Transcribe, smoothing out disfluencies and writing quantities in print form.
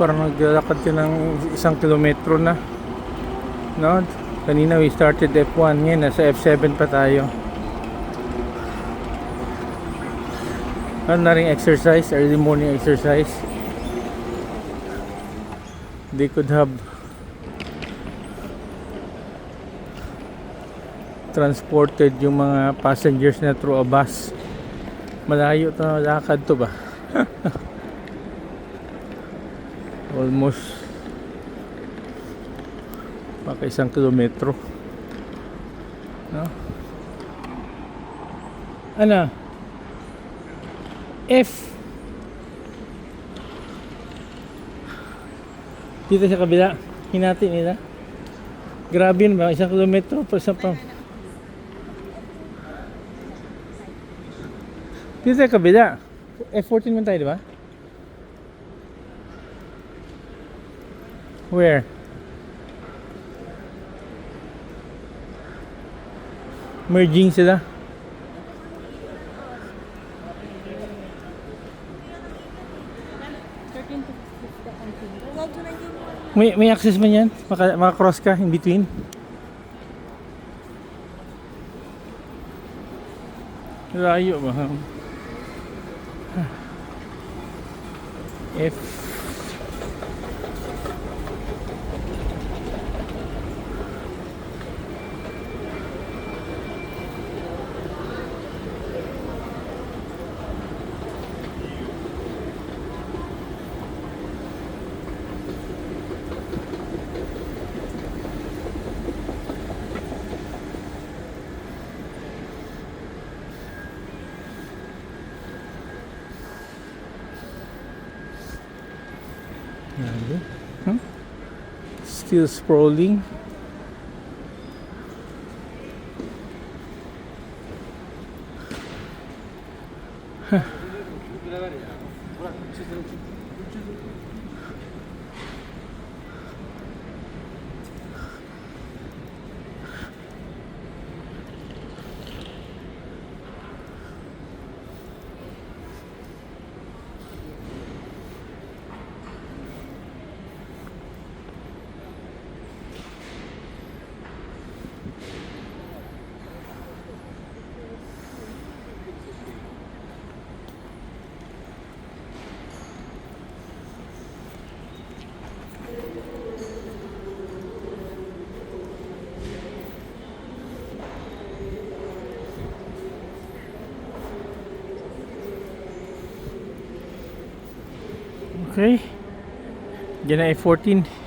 Parang naglalakad ka ng 1 kilometro na, no? Kanina we started F1, ngayon nasa F7 pa tayo. Ano na rin exercise, early morning exercise. They could have transported yung mga passengers na through a bus. Malayo to, lakad to ba? Almost baka 1 kilometro, no? Ano? F dito sa kabila, hinati nila. Grabe yun ba? 1 kilometro pa sa pa. Dito sa kabila, F14 man tayo, di ba? Where? Merging sila. May access man yan? Maka-cross ka in between? Layo ba? F Still sprawling. Okay, dyan na F14.